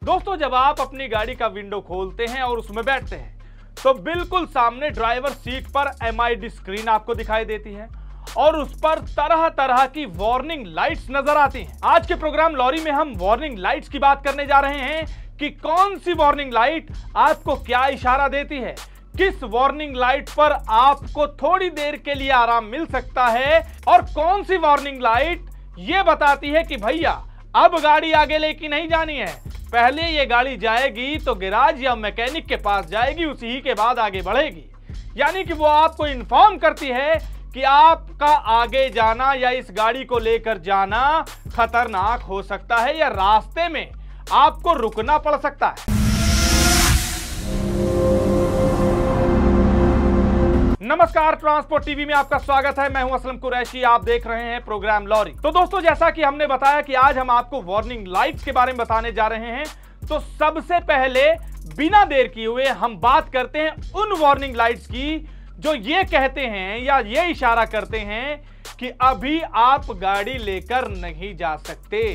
दोस्तों, जब आप अपनी गाड़ी का विंडो खोलते हैं और उसमें बैठते हैं तो बिल्कुल सामने ड्राइवर सीट पर MID स्क्रीन आपको दिखाई देती है और उस पर तरह तरह की वार्निंग लाइट्स नजर आती हैं। आज के प्रोग्राम लॉरी में हम वार्निंग लाइट्स की बात करने जा रहे हैं कि कौन सी वार्निंग लाइट आपको क्या इशारा देती है, किस वार्निंग लाइट पर आपको थोड़ी देर के लिए आराम मिल सकता है और कौन सी वार्निंग लाइट ये बताती है कि भैया अब गाड़ी आगे लेके नहीं जानी है, पहले ये गाड़ी जाएगी तो गैराज या मैकेनिक के पास जाएगी, उसी के बाद आगे बढ़ेगी। यानी कि वो आपको इन्फॉर्म करती है कि आपका आगे जाना या इस गाड़ी को लेकर जाना खतरनाक हो सकता है या रास्ते में आपको रुकना पड़ सकता है। नमस्कार, ट्रांसपोर्ट टीवी में आपका स्वागत है। मैं हूं असलम कुरैशी, आप देख रहे हैं प्रोग्राम लॉरी। तो दोस्तों, जैसा कि हमने बताया कि आज हम आपको वार्निंग लाइट्स के बारे में बताने जा रहे हैं, तो सबसे पहले बिना देर किए हुए हम बात करते हैं उन वार्निंग लाइट्स की जो ये कहते हैं या ये इशारा करते हैं कि अभी आप गाड़ी लेकर नहीं जा सकते।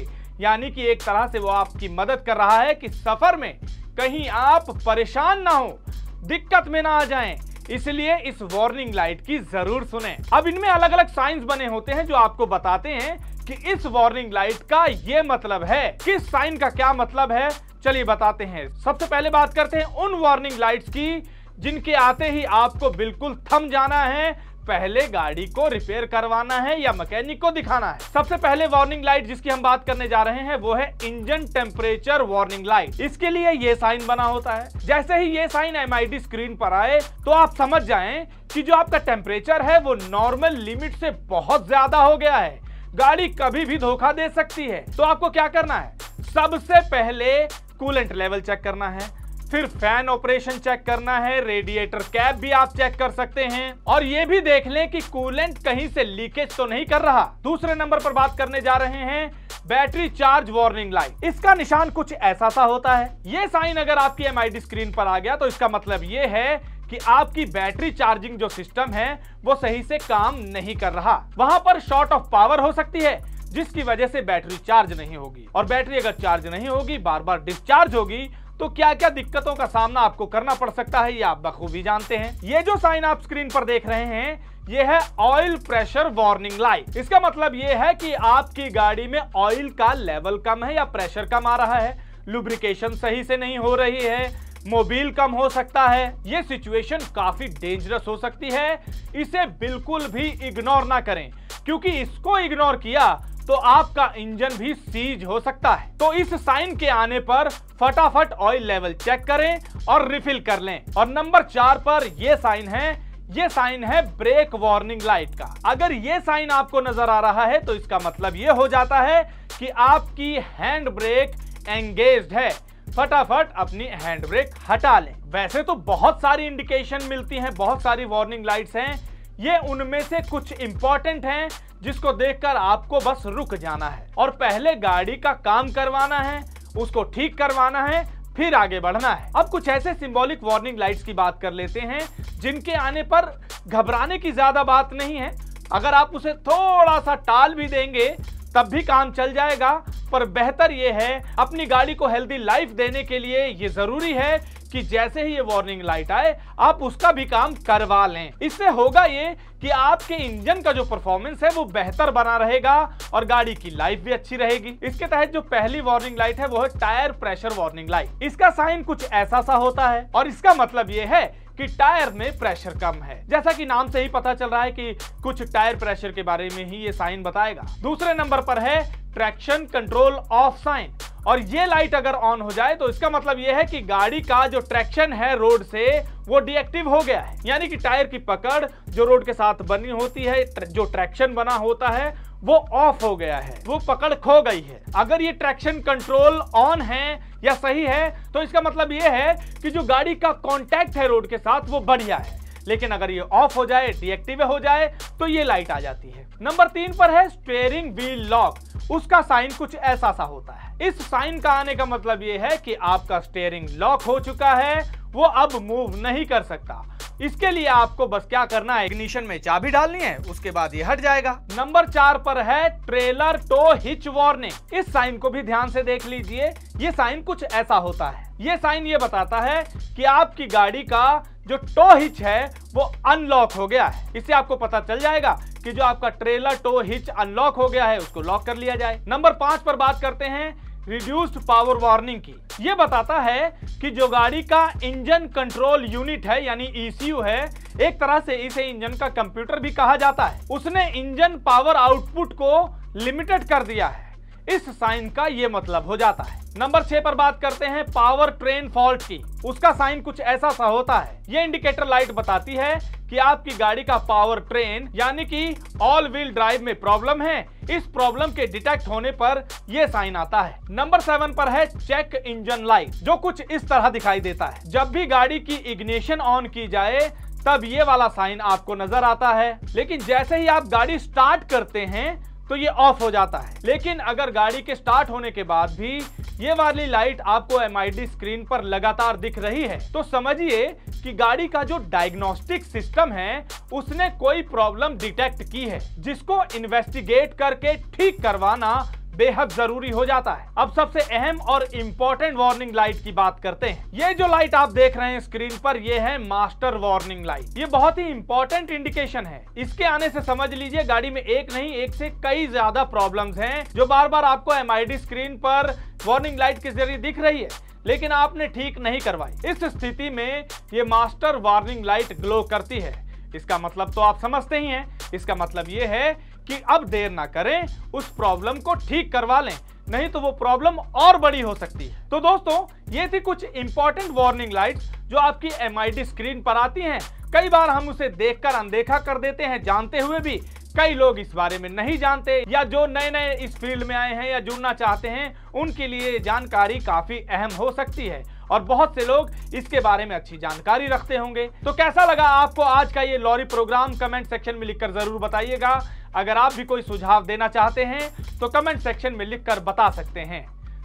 यानी कि एक तरह से वो आपकी मदद कर रहा है कि सफर में कहीं आप परेशान ना हो, दिक्कत में ना आ जाएं, इसलिए इस वार्निंग लाइट की जरूर सुनें। अब इनमें अलग अलग साइंस बने होते हैं जो आपको बताते हैं कि इस वार्निंग लाइट का ये मतलब है, किस साइन का क्या मतलब है, चलिए बताते हैं। सबसे पहले बात करते हैं उन वार्निंग लाइट्स की जिनके आते ही आपको बिल्कुल थम जाना है, पहले गाड़ी को रिपेयर करवाना है या मैकेनिक को दिखाना है। सबसे पहले वार्निंग लाइट जिसकी हम बात करने जा रहे हैं वो है इंजन टेम्परेचर वार्निंग लाइट। इसके लिए ये साइन बना होता है। जैसे ही ये साइन MID स्क्रीन पर आए तो आप समझ जाएं कि जो आपका टेम्परेचर है वो नॉर्मल लिमिट से बहुत ज्यादा हो गया है, गाड़ी कभी भी धोखा दे सकती है। तो आपको क्या करना है, सबसे पहले कूलेंट लेवल चेक करना है, फिर फैन ऑपरेशन चेक करना है, रेडिएटर कैप भी आप चेक कर सकते हैं और ये भी देख लें कि कूलेंट कहीं से लीकेज तो नहीं कर रहा। दूसरे नंबर पर बात करने जा रहे हैं बैटरी चार्ज वार्निंग लाइट। इसका निशान कुछ ऐसा सा होता है। ये साइन अगर आपकी MID स्क्रीन पर आ गया तो इसका मतलब ये है कि आपकी बैटरी चार्जिंग जो सिस्टम है वो सही से काम नहीं कर रहा। वहां पर शॉर्ट ऑफ पावर हो सकती है जिसकी वजह से बैटरी चार्ज नहीं होगी, और बैटरी अगर चार्ज नहीं होगी, बार बार डिस्चार्ज होगी, तो क्या क्या दिक्कतों का सामना आपको करना पड़ सकता है ये आप बखूबी जानते हैं। ये जो साइन आप स्क्रीन पर देख रहे हैं ये है ऑयल प्रेशर वार्निंग लाइट। इसका मतलब ये है कि आपकी गाड़ी में ऑयल का लेवल कम है या प्रेशर कम आ रहा है, लुब्रिकेशन सही से नहीं हो रही है, मोबिल कम हो सकता है। ये सिचुएशन काफी डेंजरस हो सकती है, इसे बिल्कुल भी इग्नोर ना करें, क्योंकि इसको इग्नोर किया तो आपका इंजन भी सीज हो सकता है। तो इस साइन के आने पर फटाफट ऑयल लेवल चेक करें और रिफिल कर लें। और नंबर 4 पर यह साइन है ब्रेक वार्निंग लाइट का। अगर ये साइन आपको नजर आ रहा है तो इसका मतलब ये हो जाता है कि आपकी हैंड ब्रेक एंगेज्ड है, फटाफट अपनी हैंड ब्रेक हटा लें। वैसे तो बहुत सारी इंडिकेशन मिलती हैं, बहुत सारी वार्निंग लाइट्स हैं, ये उनमें से कुछ इंपॉर्टेंट हैं जिसको देखकर आपको बस रुक जाना है और पहले गाड़ी का काम करवाना है, उसको ठीक करवाना है, फिर आगे बढ़ना है। अब कुछ ऐसे सिंबॉलिक वार्निंग लाइट्स की बात कर लेते हैं जिनके आने पर घबराने की ज्यादा बात नहीं है। अगर आप उसे थोड़ा सा टाल भी देंगे तब भी काम चल जाएगा, पर बेहतर यह है अपनी गाड़ी को हेल्दी लाइफ देने के लिए ये जरूरी है कि जैसे ही ये वार्निंग लाइट आए आप उसका भी काम करवा लें। इससे होगा ये कि आपके इंजन का जो परफॉर्मेंस है वो बेहतर बना रहेगा और गाड़ी की लाइफ भी अच्छी रहेगी। इसके तहत जो पहली वार्निंग लाइट है वो है टायर प्रेशर वार्निंग लाइट। इसका साइन कुछ ऐसा सा होता है और इसका मतलब ये है कि टायर में प्रेशर कम है। जैसा कि नाम से ही पता चल रहा है कि कुछ टायर प्रेशर के बारे में ही ये साइन बताएगा। दूसरे नंबर पर है ट्रैक्शन कंट्रोल ऑफ साइन, और ये लाइट अगर ऑन हो जाए तो इसका मतलब ये है कि गाड़ी का जो ट्रैक्शन है रोड से वो डीएक्टिव हो गया है। यानी कि टायर की पकड़ जो रोड के साथ बनी होती है, जो ट्रैक्शन बना होता है वो ऑफ हो गया है, वो पकड़ खो गई है। अगर ये ट्रैक्शन कंट्रोल ऑन है या सही है तो इसका मतलब ये है कि जो गाड़ी का कांटेक्ट है रोड के साथ वो बढ़िया है। लेकिन अगर ये ऑफ हो जाए, डीएक्टिव हो जाए, तो ये लाइट आ जाती है। नंबर 3 पर है स्टीयरिंग व्हील लॉक। उसका साइन कुछ ऐसा सा होता है। इस साइन का आने का मतलब ये है कि आपका स्टीयरिंग लॉक हो चुका है, वो अब मूव नहीं कर सकता। इसके लिए आपको बस क्या करना है, इग्निशन में चाबी डालनी है, उसके बाद ये हट जाएगा। नंबर 4 पर है ट्रेलर टो हिच वार्निंग। इस साइन को भी ध्यान से देख लीजिए। ये साइन कुछ ऐसा होता है, ये साइन ये बताता है कि आपकी गाड़ी का जो टो हिच है वो अनलॉक हो गया है। इससे आपको पता चल जाएगा कि जो आपका ट्रेलर टो हिच अनलॉक हो गया है उसको लॉक कर लिया जाए। नंबर 5 पर बात करते हैं रिड्यूस्ड पावर वार्निंग की। ये बताता है कि जो गाड़ी का इंजन कंट्रोल यूनिट है यानी ECU है, एक तरह से इसे इंजन का कंप्यूटर भी कहा जाता है, उसने इंजन पावर आउटपुट को लिमिटेड कर दिया है। इस साइन का ये मतलब हो जाता है। नंबर 6 पर बात करते हैं पावर ट्रेन फॉल्ट की। उसका साइन कुछ ऐसा सा होता है। ये इंडिकेटर लाइट बताती है कि आपकी गाड़ी का पावर ट्रेन यानी कि ऑल व्हील ड्राइव में प्रॉब्लम है। इस प्रॉब्लम के डिटेक्ट होने पर यह साइन आता है। नंबर 7 पर है चेक इंजन लाइट, जो कुछ इस तरह दिखाई देता है। जब भी गाड़ी की इग्निशन ऑन की जाए तब ये वाला साइन आपको नजर आता है, लेकिन जैसे ही आप गाड़ी स्टार्ट करते हैं तो ये ऑफ हो जाता है। लेकिन अगर गाड़ी के स्टार्ट होने के बाद भी ये वाली लाइट आपको MID स्क्रीन पर लगातार दिख रही है तो समझिए कि गाड़ी का जो डायग्नोस्टिक सिस्टम है उसने कोई प्रॉब्लम डिटेक्ट की है, जिसको इन्वेस्टिगेट करके ठीक करवाना बेहद जरूरी हो जाता है। अब सबसे अहम और इंपॉर्टेंट वार्निंग लाइट की बात करते हैं। ये जो लाइट आप देख रहे हैं स्क्रीन पर, ये है मास्टर वार्निंग लाइट। ये बहुत ही इंपॉर्टेंट इंडिकेशन है। इसके आने से समझ लीजिए गाड़ी में एक नहीं, एक से कई ज्यादा प्रॉब्लम्स हैं जो बार बार आपको MID स्क्रीन पर वार्निंग लाइट के जरिए दिख रही है, लेकिन आपने ठीक नहीं करवाई। इस स्थिति में ये मास्टर वार्निंग लाइट ग्लो करती है। इसका मतलब तो आप समझते ही हैं। इसका मतलब ये है कि अब देर ना करें, उस प्रॉब्लम को ठीक करवा लें, नहीं तो वो प्रॉब्लम और बड़ी हो सकती है। तो दोस्तों, ये थी कुछ इंपॉर्टेंट वार्निंग लाइट्स जो आपकी MID स्क्रीन पर आती हैं। कई बार हम उसे देखकर अनदेखा कर देते हैं, जानते हुए भी कई लोग इस बारे में नहीं जानते, या जो नए नए इस फील्ड में आए हैं या जुड़ना चाहते हैं उनके लिए जानकारी काफी अहम हो सकती है, और बहुत से लोग इसके बारे में अच्छी जानकारी रखते होंगे। तो कैसा लगा आपको आज का ये लॉरी प्रोग्राम, कमेंट सेक्शन में लिखकर जरूर बताइएगा। अगर आप भी कोई सुझाव देना चाहते हैं तो कमेंट सेक्शन में लिखकर बता सकते हैं।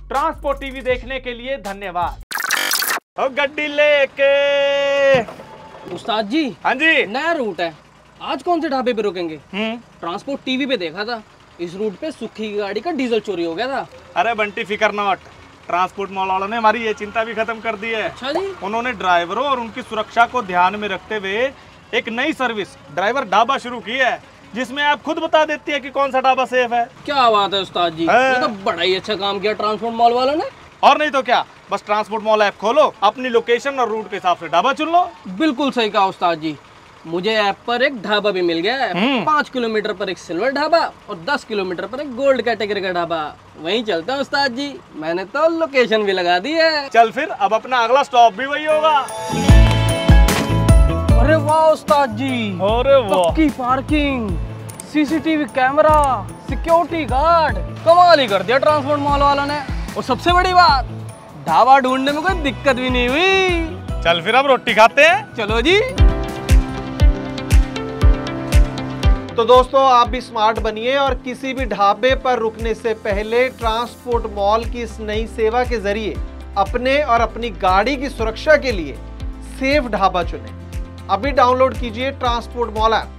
ट्रांसपोर्ट टीवी देखने के लिए धन्यवाद। गड्डी लेके उस्ताद जी। हाँ जी। नया रूट है, आज कौन से ढाबे पे रुकेंगे? ट्रांसपोर्ट टीवी पे देखा था, इस रूट पे सुखी की गाड़ी का डीजल चोरी हो गया था। अरे बंटी, फिकर नॉट, ट्रांसपोर्ट मॉल वालों ने हमारी ये चिंता भी खत्म कर दी है। अच्छा जी। उन्होंने ड्राइवरों और उनकी सुरक्षा को ध्यान में रखते हुए एक नई सर्विस ड्राइवर ढाबा शुरू की है, जिसमें आप खुद बता देती है कि कौन सा ढाबा सेफ है। क्या बात है उस्ताद जी, ये तो बड़ा ही अच्छा काम किया ट्रांसपोर्ट मॉल वालों ने। और नहीं तो क्या, बस ट्रांसपोर्ट मॉल ऐप खोलो, अपनी लोकेशन और रूट के हिसाब से ढाबा चुन लो। बिल्कुल सही कहा उस्ताद जी, मुझे ऐप पर एक ढाबा भी मिल गया है। 5 किलोमीटर पर एक सिल्वर ढाबा और 10 किलोमीटर पर एक गोल्ड कैटेगरी का ढाबा। वहीं चलता है उस्ताद जी, मैंने तो लोकेशन भी लगा दी है। चल फिर, अब अपना अगला स्टॉप भी वही होगा। अरे वाह उस्ताद जी, अरे वाह, की parking, CCTV camera, security guard, कमाल ही कर दिया ट्रांसपोर्ट मॉल वालों ने। और सबसे बड़ी बात, ढाबा ढूंढने में कोई दिक्कत भी नहीं हुई। चल फिर अब रोटी खाते हैं। चलो जी। तो दोस्तों, आप भी स्मार्ट बनिए और किसी भी ढाबे पर रुकने से पहले ट्रांसपोर्ट मॉल की इस नई सेवा के जरिए अपने और अपनी गाड़ी की सुरक्षा के लिए सेफ ढाबा चुनें। अभी डाउनलोड कीजिए ट्रांसपोर्ट मॉल ऐप।